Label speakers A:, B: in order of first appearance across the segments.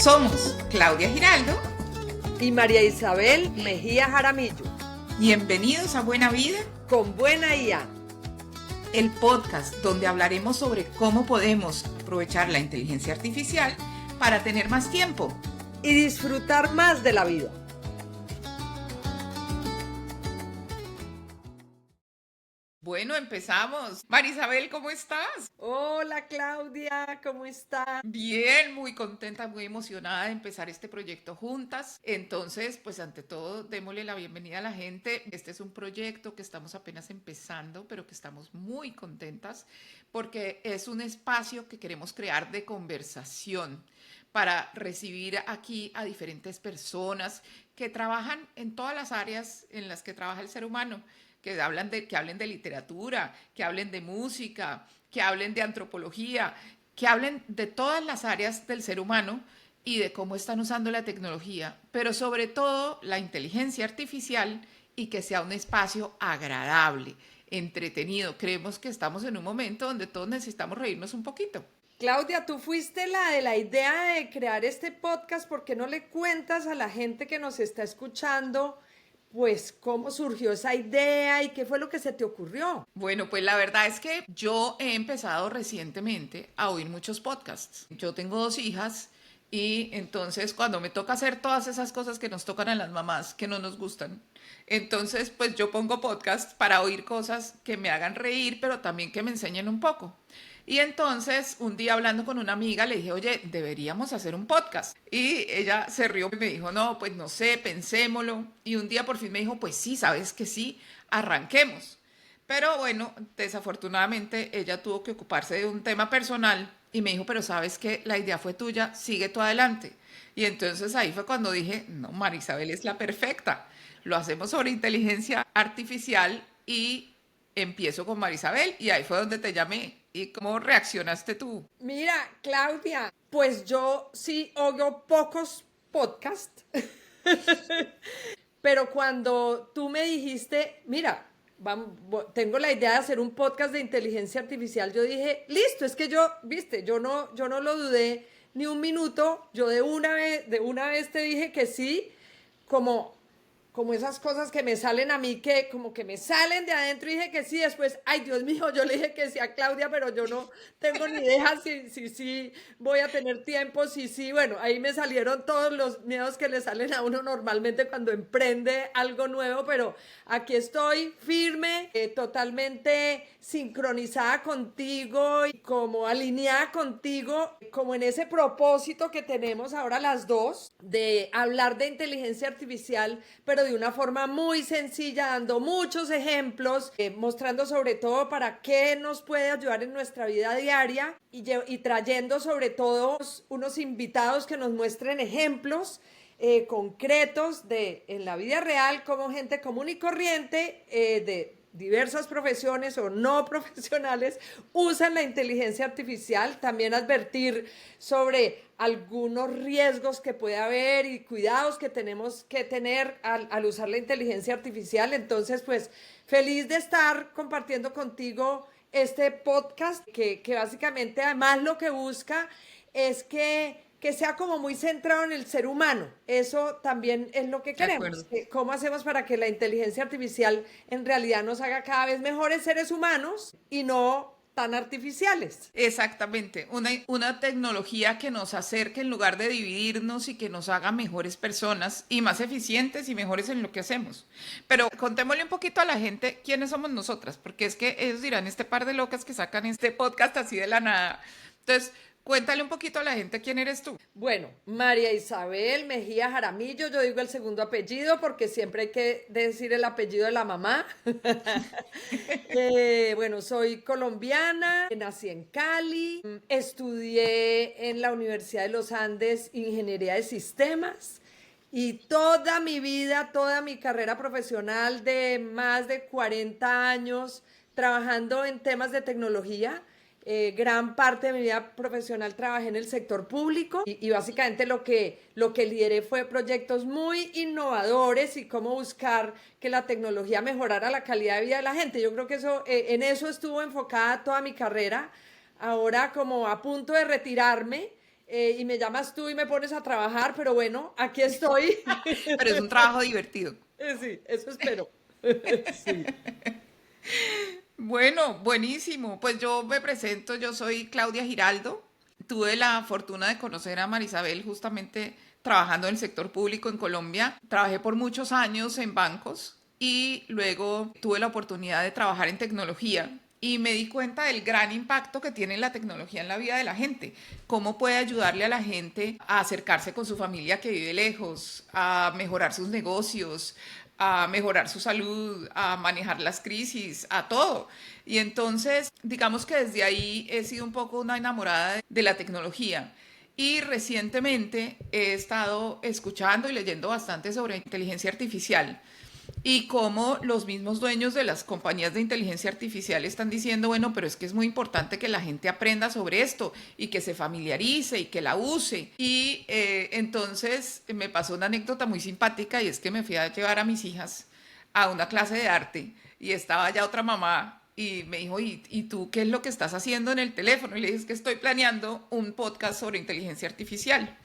A: Somos Claudia Giraldo
B: y María Isabel Mejía Jaramillo.
A: Bienvenidos a Buena Vida
B: con Buena IA,
A: el podcast donde hablaremos sobre cómo podemos aprovechar la inteligencia artificial para tener más tiempo
B: y disfrutar más de la vida.
A: Bueno, empezamos. María Isabel, ¿cómo estás?
B: Hola Claudia, ¿cómo estás?
A: Bien, muy contenta, muy emocionada de empezar este proyecto juntas. Entonces, pues ante todo, démosle la bienvenida a la gente. Este es un proyecto que estamos apenas empezando, pero que estamos muy contentas porque es un espacio que queremos crear de conversación para recibir aquí a diferentes personas que trabajan en todas las áreas en las que trabaja el ser humano. Que hablen de literatura, que hablen de música, que hablen de antropología, que hablen de todas las áreas del ser humano y de cómo están usando la tecnología, pero sobre todo la inteligencia artificial, y que sea un espacio agradable, entretenido. Creemos que estamos en un momento donde todos necesitamos reírnos un poquito.
B: Claudia, tú fuiste la de la idea de crear este podcast. ¿Por qué no le cuentas a la gente que nos está escuchando pues cómo surgió esa idea y qué fue lo que se te ocurrió?
A: Bueno, pues la verdad es que yo he empezado recientemente a oír muchos podcasts. Yo tengo 2 hijas y entonces cuando me toca hacer todas esas cosas que nos tocan a las mamás, que no nos gustan, entonces pues yo pongo podcasts para oír cosas que me hagan reír, pero también que me enseñen un poco. Y entonces, un día hablando con una amiga, le dije, oye, deberíamos hacer un podcast. Y ella se rió y me dijo, no, pues no sé, pensémoslo. Y un día por fin me dijo, pues sí, sabes que sí, arranquemos. Pero bueno, desafortunadamente ella tuvo que ocuparse de un tema personal y me dijo, pero sabes que la idea fue tuya, sigue tú adelante. Y entonces ahí fue cuando dije, no, María Isabel es la perfecta. Lo hacemos sobre inteligencia artificial y empiezo con María Isabel y ahí fue donde te llamé. ¿Y cómo reaccionaste tú?
B: Mira, Claudia, pues yo sí oigo pocos podcasts, pero cuando tú me dijiste, mira, tengo la idea de hacer un podcast de inteligencia artificial, yo dije, listo, es que yo, viste, yo no lo dudé ni un minuto, yo de una vez te dije que sí, como esas cosas que me salen a mí, que como que me salen de adentro, y dije que sí, después, ay Dios mío, yo le dije que sí a Claudia, pero yo no tengo ni idea si voy a tener tiempo, si bueno, ahí me salieron todos los miedos que le salen a uno normalmente cuando emprende algo nuevo, pero aquí estoy firme, totalmente sincronizada contigo y como alineada contigo, como en ese propósito que tenemos ahora las dos de hablar de inteligencia artificial, pero de una forma muy sencilla, dando muchos ejemplos, mostrando sobre todo para qué nos puede ayudar en nuestra vida diaria y trayendo sobre todo unos invitados que nos muestren ejemplos concretos en la vida real, como gente común y corriente de diversas profesiones o no profesionales usan la inteligencia artificial. También advertir sobre algunos riesgos que puede haber y cuidados que tenemos que tener al usar la inteligencia artificial. Entonces, pues feliz de estar compartiendo contigo este podcast que básicamente además lo que busca es que sea como muy centrado en el ser humano. Eso también es lo que
A: De acuerdo.
B: queremos. ¿Cómo hacemos para que la inteligencia artificial en realidad nos haga cada vez mejores seres humanos y no tan artificiales?
A: Exactamente, una tecnología que nos acerque en lugar de dividirnos y que nos haga mejores personas y más eficientes y mejores en lo que hacemos. Pero contémosle un poquito a la gente quiénes somos nosotras, porque es que ellos dirán, este par de locas que sacan este podcast así de la nada. Entonces, cuéntale un poquito a la gente quién eres tú.
B: Bueno, María Isabel Mejía Jaramillo, yo digo el segundo apellido porque siempre hay que decir el apellido de la mamá. Bueno, soy colombiana, nací en Cali, estudié en la Universidad de los Andes Ingeniería de Sistemas y toda mi vida, toda mi carrera profesional de más de 40 años trabajando en temas de tecnología. Gran parte de mi vida profesional trabajé en el sector público y básicamente lo que lideré fue proyectos muy innovadores y cómo buscar que la tecnología mejorara la calidad de vida de la gente. Yo creo que en eso estuvo enfocada toda mi carrera. Ahora como a punto de retirarme, y me llamas tú y me pones a trabajar, pero bueno, aquí estoy.
A: Pero es un trabajo divertido.
B: Sí, eso espero. Sí.
A: Bueno, buenísimo. Pues yo me presento, yo soy Claudia Giraldo. Tuve la fortuna de conocer a Marisabel justamente trabajando en el sector público en Colombia. Trabajé por muchos años en bancos y luego tuve la oportunidad de trabajar en tecnología y me di cuenta del gran impacto que tiene la tecnología en la vida de la gente, cómo puede ayudarle a la gente a acercarse con su familia que vive lejos, a mejorar sus negocios, a mejorar su salud, a manejar las crisis, a todo. Y entonces, digamos que desde ahí he sido un poco una enamorada de la tecnología. Y recientemente he estado escuchando y leyendo bastante sobre inteligencia artificial y cómo los mismos dueños de las compañías de inteligencia artificial están diciendo, bueno, pero es que es muy importante que la gente aprenda sobre esto y que se familiarice y que la use. Y entonces me pasó una anécdota muy simpática y es que me fui a llevar a mis hijas a una clase de arte y estaba ya otra mamá y me dijo, ¿y tú qué es lo que estás haciendo en el teléfono? Y le dije, es que estoy planeando un podcast sobre inteligencia artificial.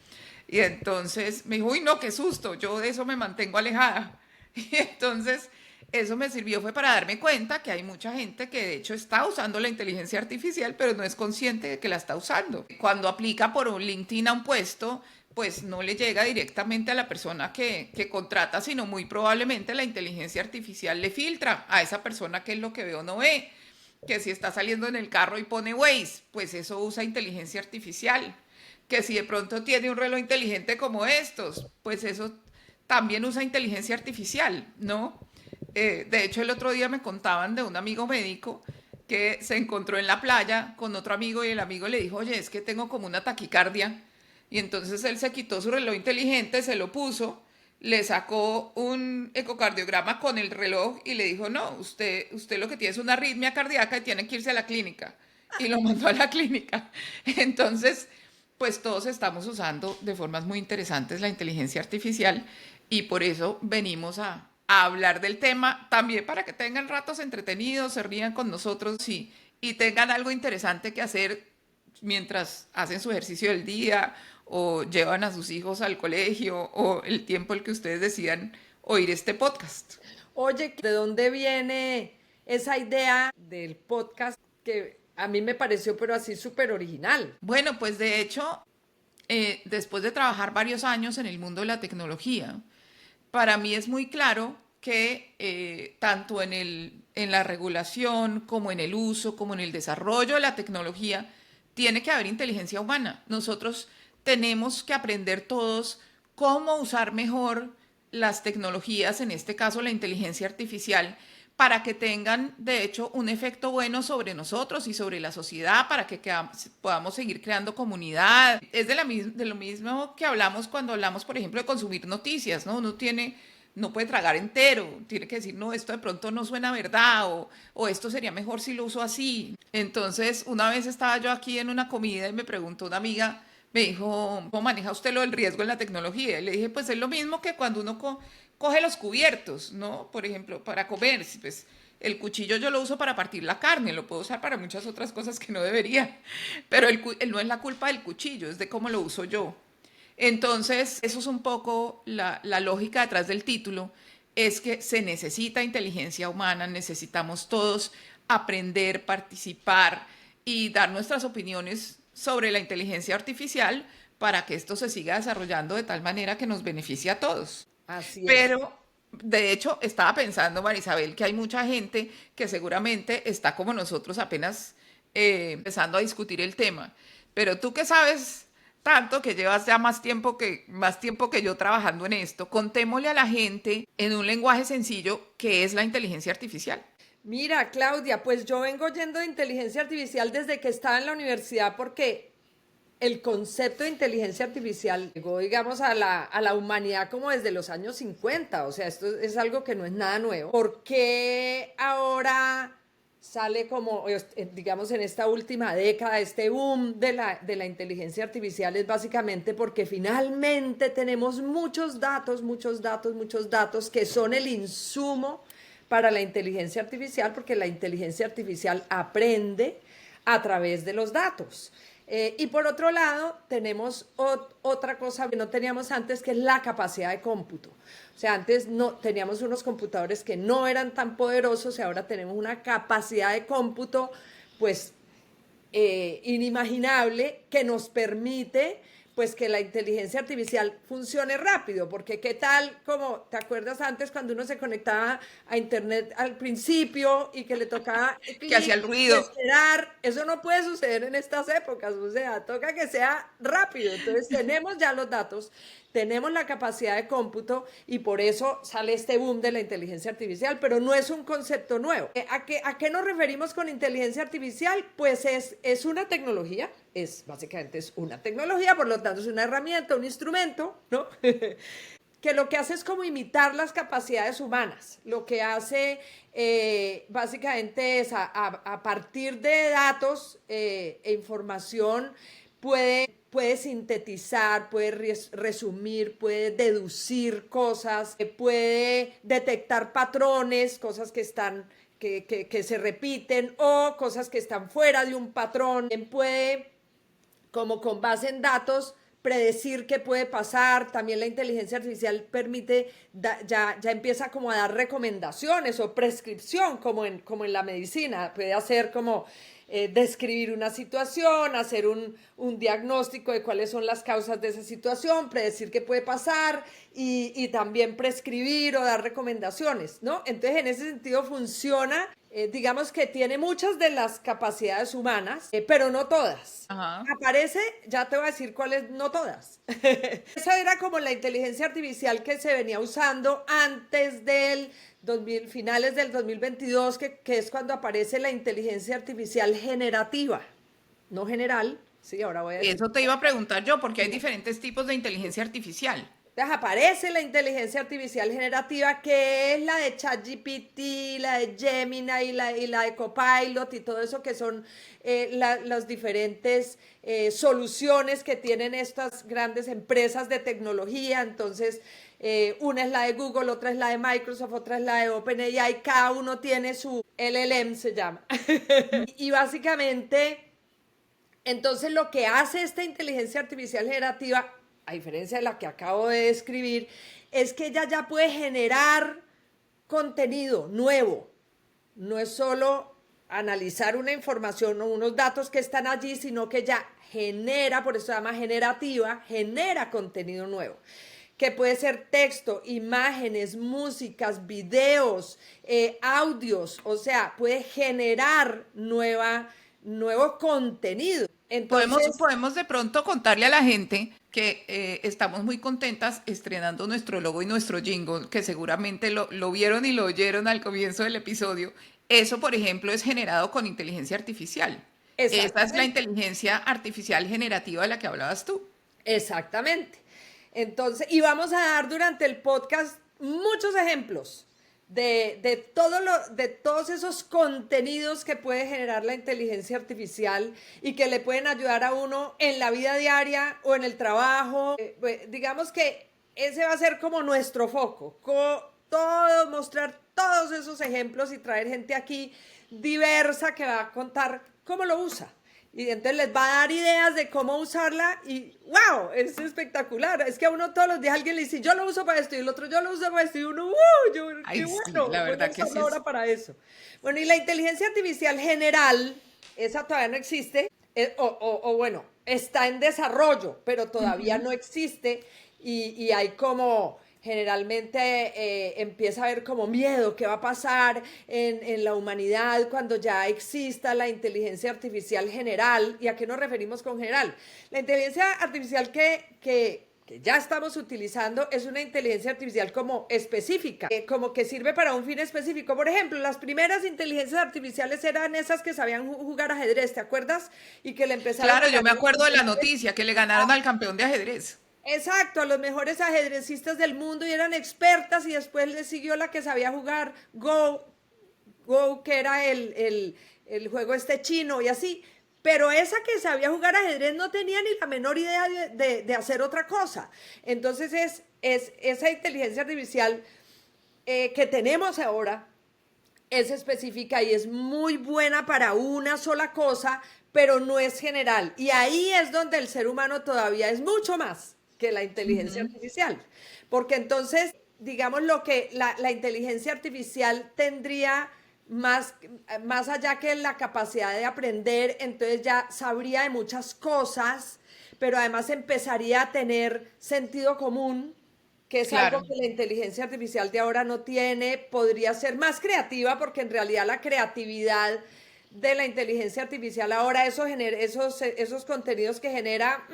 A: Y entonces me dijo, uy, no, qué susto, yo de eso me mantengo alejada. Y entonces eso me sirvió fue para darme cuenta que hay mucha gente que de hecho está usando la inteligencia artificial, pero no es consciente de que la está usando. Cuando aplica por un LinkedIn a un puesto, pues no le llega directamente a la persona que contrata, sino muy probablemente la inteligencia artificial le filtra a esa persona qué es lo que ve o no ve. Que si está saliendo en el carro y pone Waze, pues eso usa inteligencia artificial. Que si de pronto tiene un reloj inteligente como estos, pues eso también usa inteligencia artificial, ¿no? De hecho, el otro día me contaban de un amigo médico que se encontró en la playa con otro amigo y el amigo le dijo, oye, es que tengo como una taquicardia. Y entonces él se quitó su reloj inteligente, se lo puso, le sacó un ecocardiograma con el reloj y le dijo, no, usted lo que tiene es una arritmia cardíaca y tiene que irse a la clínica. Y lo mandó a la clínica. Entonces, pues todos estamos usando de formas muy interesantes la inteligencia artificial y por eso venimos a hablar del tema, también para que tengan ratos entretenidos, se rían con nosotros y tengan algo interesante que hacer mientras hacen su ejercicio del día o llevan a sus hijos al colegio o el tiempo el que ustedes decidan oír este podcast.
B: Oye, ¿de dónde viene esa idea del podcast que a mí me pareció, pero así súper original?
A: Bueno, pues de hecho, después de trabajar varios años en el mundo de la tecnología, para mí es muy claro que tanto en la regulación como en el uso, como en el desarrollo de la tecnología, tiene que haber inteligencia humana. Nosotros tenemos que aprender todos cómo usar mejor las tecnologías, en este caso la inteligencia artificial, para que tengan, de hecho, un efecto bueno sobre nosotros y sobre la sociedad, para que podamos seguir creando comunidad. Es de lo mismo que hablamos cuando hablamos, por ejemplo, de consumir noticias, ¿no? No puede tragar entero, tiene que decir, no, esto de pronto no suena verdad, o esto sería mejor si lo uso así. Entonces, una vez estaba yo aquí en una comida y me preguntó una amiga, me dijo, ¿cómo maneja usted lo del riesgo en la tecnología? Y le dije, pues es lo mismo que cuando uno coge los cubiertos, ¿no? Por ejemplo, para comer, pues el cuchillo yo lo uso para partir la carne, lo puedo usar para muchas otras cosas que no debería, pero no es la culpa del cuchillo, es de cómo lo uso yo. Entonces, eso es un poco la lógica detrás del título, es que se necesita inteligencia humana, necesitamos todos aprender, participar y dar nuestras opiniones sobre la inteligencia artificial para que esto se siga desarrollando de tal manera que nos beneficie a todos.
B: Así es.
A: Pero, de hecho, estaba pensando, Marisabel, que hay mucha gente que seguramente está como nosotros apenas empezando a discutir el tema. Pero tú que sabes tanto, que llevas ya más tiempo que yo trabajando en esto, contémosle a la gente en un lenguaje sencillo qué es la inteligencia artificial.
B: Mira, Claudia, pues yo vengo yendo de inteligencia artificial desde que estaba en la universidad porque el concepto de inteligencia artificial llegó, digamos, a la humanidad como desde los años 50. O sea, esto es algo que no es nada nuevo. ¿Por qué ahora sale como, digamos, en esta última década, este boom de la inteligencia artificial? Es básicamente porque finalmente tenemos muchos datos que son el insumo para la inteligencia artificial, porque la inteligencia artificial aprende a través de los datos. Y por otro lado, tenemos otra cosa que no teníamos antes, que es la capacidad de cómputo. O sea, antes no teníamos unos computadores que no eran tan poderosos y ahora tenemos una capacidad de cómputo, pues, inimaginable, que nos permite pues que la inteligencia artificial funcione rápido, porque qué tal, como te acuerdas antes cuando uno se conectaba a internet al principio y que le tocaba
A: Que hacía
B: clic
A: el
B: y
A: ruido.
B: esperar, eso no puede suceder en estas épocas, o sea, toca que sea rápido. Entonces tenemos ya los datos, tenemos la capacidad de cómputo y por eso sale este boom de la inteligencia artificial, pero no es un concepto nuevo. ¿A qué nos referimos con inteligencia artificial? Pues es una tecnología, básicamente es una tecnología, por lo tanto es una herramienta, un instrumento, ¿no? Que lo que hace es como imitar las capacidades humanas. Lo que hace básicamente es a partir de datos e información puede sintetizar, puede resumir, puede deducir cosas, puede detectar patrones, cosas que están que se repiten o cosas que están fuera de un patrón. Puede, como con base en datos, predecir qué puede pasar. También la inteligencia artificial permite, ya empieza como a dar recomendaciones o prescripción, como en la medicina. Puede hacer como describir una situación, hacer un diagnóstico de cuáles son las causas de esa situación, predecir qué puede pasar y también prescribir o dar recomendaciones, ¿no? Entonces, en ese sentido funciona. Digamos que tiene muchas de las capacidades humanas, pero no todas.
A: Ajá.
B: Aparece, ya te voy a decir cuáles, no todas. Esa era como la inteligencia artificial que se venía usando antes del 2000, finales del 2022, que es cuando aparece la inteligencia artificial generativa, no general. Sí, ahora voy a decir.
A: Eso te iba a preguntar yo, porque hay diferentes tipos de inteligencia artificial.
B: Entonces aparece la inteligencia artificial generativa, que es la de ChatGPT, la de Gemini y la de Copilot y todo eso, que son las diferentes soluciones que tienen estas grandes empresas de tecnología. Entonces, una es la de Google, otra es la de Microsoft, otra es la de OpenAI. Cada uno tiene su LLM, se llama. Y básicamente, entonces lo que hace esta inteligencia artificial generativa, a diferencia de la que acabo de describir, es que ella ya puede generar contenido nuevo. No es solo analizar una información o unos datos que están allí, sino que ya genera, por eso se llama generativa, genera contenido nuevo, que puede ser texto, imágenes, músicas, videos, audios, o sea, puede generar nuevo contenido. Entonces,
A: Podemos de pronto contarle a la gente que estamos muy contentas estrenando nuestro logo y nuestro jingle, que seguramente lo vieron y lo oyeron al comienzo del episodio. Eso, por ejemplo, es generado con inteligencia artificial. Esta es la
B: exactamente.
A: inteligencia artificial generativa de la que hablabas tú.
B: Exactamente. Entonces, y vamos a dar durante el podcast muchos ejemplos de todos esos contenidos que puede generar la inteligencia artificial y que le pueden ayudar a uno en la vida diaria o en el trabajo. Digamos que ese va a ser como nuestro foco, mostrar todos esos ejemplos y traer gente aquí diversa que va a contar cómo lo usa. Y entonces les va a dar ideas de cómo usarla y ¡wow! Es espectacular. Es que a uno todos los días alguien le dice, yo lo uso para esto y el otro, yo lo uso para esto y uno, ¡qué
A: Ay, sí,
B: bueno!
A: la
B: Voy a
A: verdad que sí
B: usarlo
A: es.
B: ahora para eso. Bueno, y la inteligencia artificial general, esa todavía no existe, bueno, está en desarrollo, pero todavía no existe y hay como generalmente empieza a haber como miedo, qué va a pasar en la humanidad cuando ya exista la inteligencia artificial general. ¿Y a qué nos referimos con general? La inteligencia artificial que ya estamos utilizando es una inteligencia artificial como específica, como que sirve para un fin específico. Por ejemplo, las primeras inteligencias artificiales eran esas que sabían jugar ajedrez, ¿te acuerdas? Y que le empezaron
A: Claro,
B: a
A: yo me
B: ganar
A: acuerdo de la noticia que le ganaron al campeón de ajedrez.
B: exacto, a los mejores ajedrecistas del mundo y eran expertas y después le siguió la que sabía jugar Go, que era el juego este chino y así. Pero esa que sabía jugar ajedrez no tenía ni la menor idea de hacer otra cosa. Entonces es esa inteligencia artificial que tenemos ahora es específica y es muy buena para una sola cosa, pero no es general. Y ahí es donde el ser humano todavía es mucho más que la inteligencia
A: Ujú.
B: artificial. Porque entonces, digamos, lo que la inteligencia artificial tendría más allá que la capacidad de aprender, entonces ya sabría de muchas cosas, pero además empezaría a tener sentido común, que es algo
A: Claro,
B: que la inteligencia artificial de ahora no tiene, podría ser más creativa porque en realidad la creatividad de la inteligencia artificial ahora esos contenidos que genera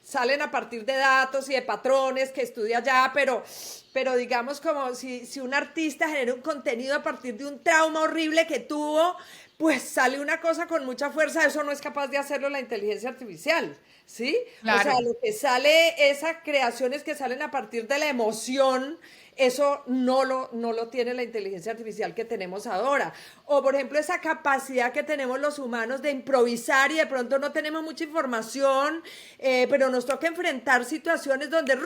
B: salen a partir de datos y de patrones que estudia ya, pero digamos como si un artista genera un contenido a partir de un trauma horrible que tuvo, pues sale una cosa con mucha fuerza, eso no es capaz de hacerlo la inteligencia artificial, ¿sí? O sea,
A: claro.
B: lo que sale, esas creaciones que salen a partir de la emoción, eso no lo tiene la inteligencia artificial que tenemos ahora. O, por ejemplo, esa capacidad que tenemos los humanos de improvisar y de pronto no tenemos mucha información, pero nos toca enfrentar situaciones donde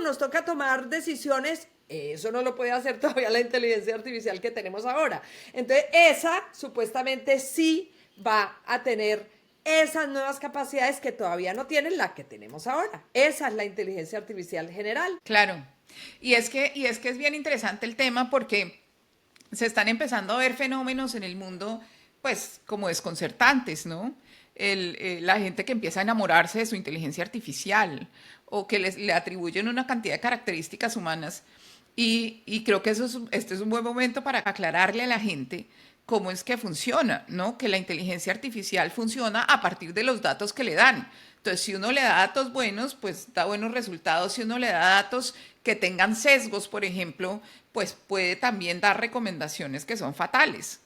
B: nos toca tomar decisiones. Eso no lo puede hacer todavía la inteligencia artificial que tenemos ahora. Entonces, esa supuestamente sí va a tener esas nuevas capacidades que todavía no tienen la que tenemos ahora. Esa es la inteligencia artificial general.
A: Claro. Y es que es bien interesante el tema porque se están empezando a ver fenómenos en el mundo, pues, como desconcertantes, ¿no? La gente que empieza a enamorarse de su inteligencia artificial o que le atribuyen una cantidad de características humanas. Y creo que este es un buen momento para aclararle a la gente cómo es que funciona, ¿no? Que la inteligencia artificial funciona a partir de los datos que le dan. Entonces, si uno le da datos buenos, pues da buenos resultados. Si uno le da datos que tengan sesgos, por ejemplo, pues puede también dar recomendaciones que son fatales.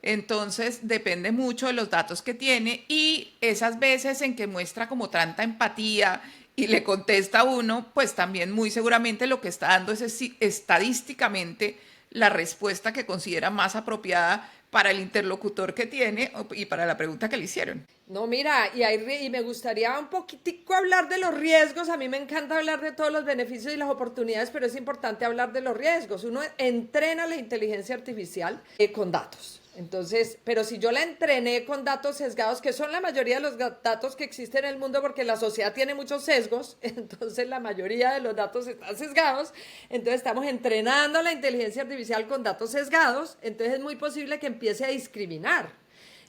A: Entonces, depende mucho de los datos que tiene y esas veces en que muestra como tanta empatía y le contesta a uno, pues también muy seguramente lo que está dando es estadísticamente la respuesta que considera más apropiada para el interlocutor que tiene y para la pregunta que le hicieron.
B: No, mira, y me gustaría un poquitico hablar de los riesgos. A mí me encanta hablar de todos los beneficios y las oportunidades, pero es importante hablar de los riesgos. Uno entrena la inteligencia artificial con datos. Entonces, pero si yo la entrené con datos sesgados, que son la mayoría de los datos que existen en el mundo, porque la sociedad tiene muchos sesgos, entonces la mayoría de los datos están sesgados, entonces estamos entrenando la inteligencia artificial con datos sesgados, entonces es muy posible que empiece a discriminar.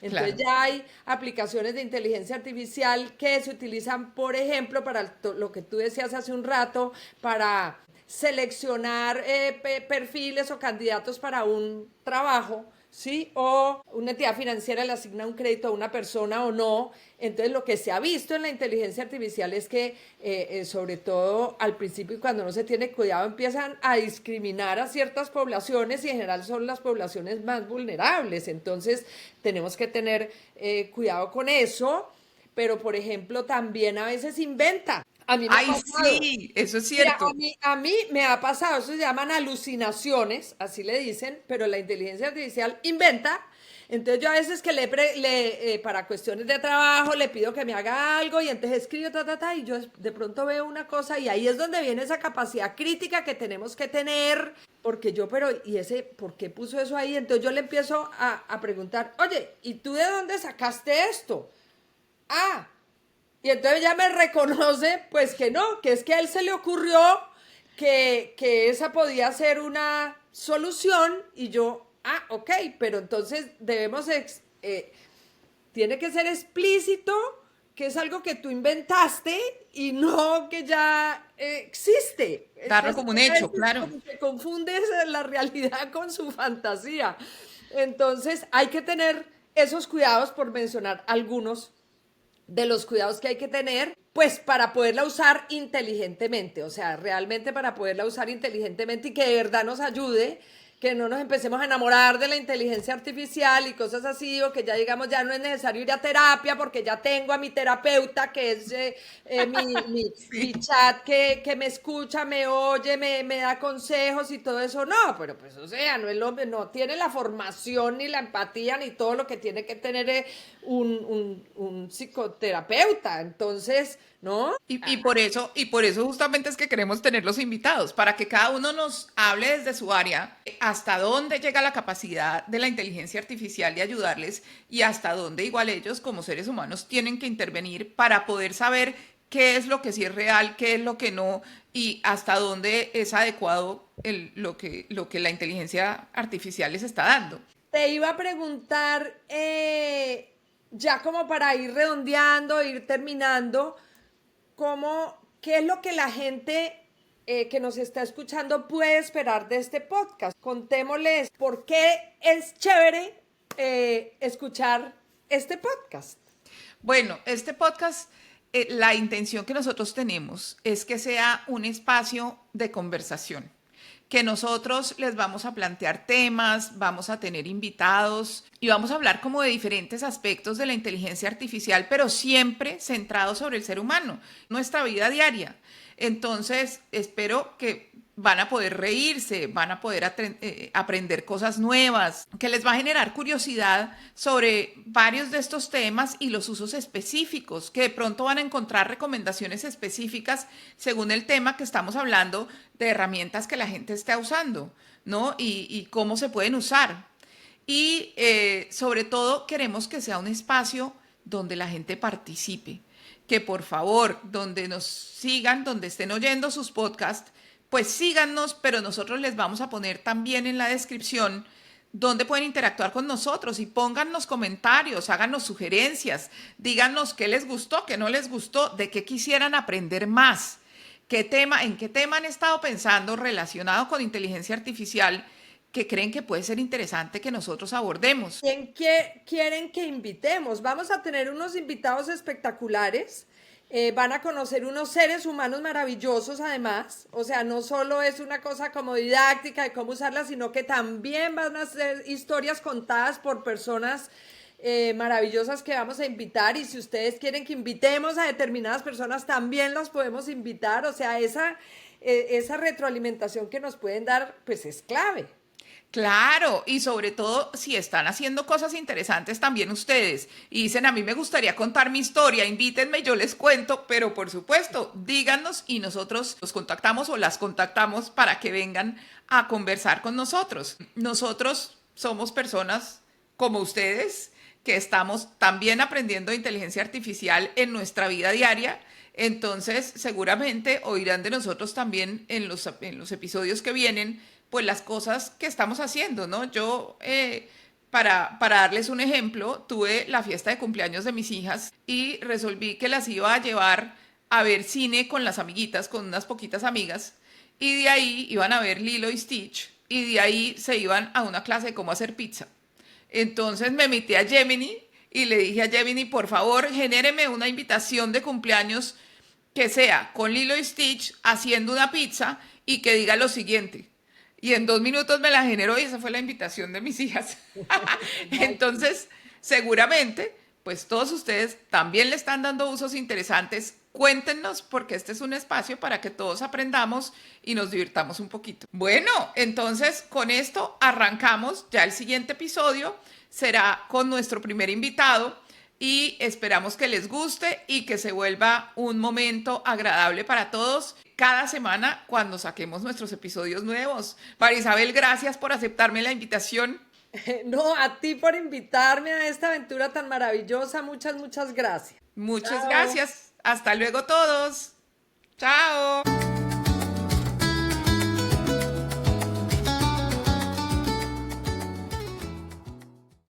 B: Entonces
A: Claro.
B: ya hay aplicaciones de inteligencia artificial que se utilizan, por ejemplo, para lo que tú decías hace un rato, para seleccionar perfiles o candidatos para un trabajo, ¿sí? O una entidad financiera le asigna un crédito a una persona o no. Entonces lo que se ha visto en la inteligencia artificial es que sobre todo al principio y cuando no se tiene cuidado empiezan a discriminar a ciertas poblaciones y en general son las poblaciones más vulnerables. Entonces tenemos que tener cuidado con eso, pero por ejemplo también a veces inventa. A mí me ha
A: Ay,
B: pasado.
A: sí, eso es
B: Mira,
A: cierto.
B: a mí me ha pasado, eso se llaman alucinaciones, así le dicen, pero la inteligencia artificial inventa. Entonces yo a veces que para cuestiones de trabajo le pido que me haga algo y entonces escribo y yo de pronto veo una cosa y ahí es donde viene esa capacidad crítica que tenemos que tener, porque yo, pero, ¿y ese, por qué puso eso ahí? Entonces yo le empiezo a preguntar, oye, ¿y tú de dónde sacaste esto? Ah, y entonces ya me reconoce, pues que no, que es que a él se le ocurrió que esa podía ser una solución y yo, ok, pero entonces tiene que ser explícito que es algo que tú inventaste y no que ya existe.
A: Darlo
B: Entonces,
A: como un
B: a
A: hecho,
B: veces
A: claro.
B: como que confundes la realidad con su fantasía. Entonces, hay que tener esos cuidados por mencionar algunos de los cuidados que hay que tener, pues para poderla usar inteligentemente, o sea, realmente para poderla usar inteligentemente y que de verdad nos ayude, que no nos empecemos a enamorar de la inteligencia artificial y cosas así, o que ya digamos ya no es necesario ir a terapia porque ya tengo a mi terapeuta que es mi
A: Sí.
B: chat que me escucha, me oye, me da consejos y todo eso. No, pero pues o sea, no, no tiene la formación ni la empatía ni todo lo que tiene que tener un psicoterapeuta. Entonces, ¿no?
A: Y por eso justamente es que queremos tenerlos invitados, para que cada uno nos hable desde su área. hasta dónde llega la capacidad de la inteligencia artificial de ayudarles y hasta dónde igual ellos como seres humanos tienen que intervenir para poder saber qué es lo que sí es real, qué es lo que no y hasta dónde es adecuado lo que la inteligencia artificial les está dando.
B: Te iba a preguntar, ya como para ir redondeando, ir terminando, ¿qué es lo que la gente que nos está escuchando puede esperar de este podcast? Contémosles por qué es chévere escuchar este podcast.
A: Bueno, este podcast, la intención que nosotros tenemos es que sea un espacio de conversación, que nosotros les vamos a plantear temas, vamos a tener invitados y vamos a hablar como de diferentes aspectos de la inteligencia artificial, pero siempre centrados sobre el ser humano, nuestra vida diaria. Entonces, espero que van a poder reírse, van a poder aprender cosas nuevas, que les va a generar curiosidad sobre varios de estos temas y los usos específicos, que de pronto van a encontrar recomendaciones específicas según el tema que estamos hablando de herramientas que la gente está usando, ¿no? Y cómo se pueden usar. Y sobre todo queremos que sea un espacio donde la gente participe, que por favor, donde nos sigan, donde estén oyendo sus podcasts, pues síganos, pero nosotros les vamos a poner también en la descripción donde pueden interactuar con nosotros y póngannos comentarios, háganos sugerencias, díganos qué les gustó, qué no les gustó, de qué quisieran aprender más, en qué tema han estado pensando relacionado con inteligencia artificial que creen que puede ser interesante que nosotros abordemos.
B: ¿Quién quieren que invitemos? Vamos a tener unos invitados espectaculares. Van a conocer unos seres humanos maravillosos además, o sea, no solo es una cosa como didáctica de cómo usarla, sino que también van a ser historias contadas por personas maravillosas que vamos a invitar y si ustedes quieren que invitemos a determinadas personas, también los podemos invitar, o sea, esa retroalimentación que nos pueden dar, pues es clave.
A: Claro, y sobre todo si están haciendo cosas interesantes también ustedes y dicen a mí me gustaría contar mi historia, invítenme, yo les cuento, pero por supuesto, díganos y nosotros los contactamos o las contactamos para que vengan a conversar con nosotros. Nosotros somos personas como ustedes que estamos también aprendiendo inteligencia artificial en nuestra vida diaria. Entonces, seguramente oirán de nosotros también en los episodios que vienen pues las cosas que estamos haciendo, ¿no? Yo, para darles un ejemplo, tuve la fiesta de cumpleaños de mis hijas y resolví que las iba a llevar a ver cine con las amiguitas, con unas poquitas amigas, y de ahí iban a ver Lilo y Stitch, y de ahí se iban a una clase de cómo hacer pizza. Entonces me metí a Gemini y le dije a Gemini, por favor, genéreme una invitación de cumpleaños que sea con Lilo y Stitch haciendo una pizza y que diga lo siguiente. Y en 2 minutos me la generó y esa fue la invitación de mis hijas. Entonces, seguramente, pues todos ustedes también le están dando usos interesantes. Cuéntenos porque este es un espacio para que todos aprendamos y nos divirtamos un poquito. Bueno, entonces con esto arrancamos. Ya el siguiente episodio será con nuestro primer invitado y esperamos que les guste y que se vuelva un momento agradable para todos cada semana cuando saquemos nuestros episodios nuevos. María Isabel, gracias por aceptarme la invitación.
B: No, a ti por invitarme a esta aventura tan maravillosa. Muchas, muchas gracias.
A: Muchas
B: Chao.
A: gracias. Hasta luego todos. Chao.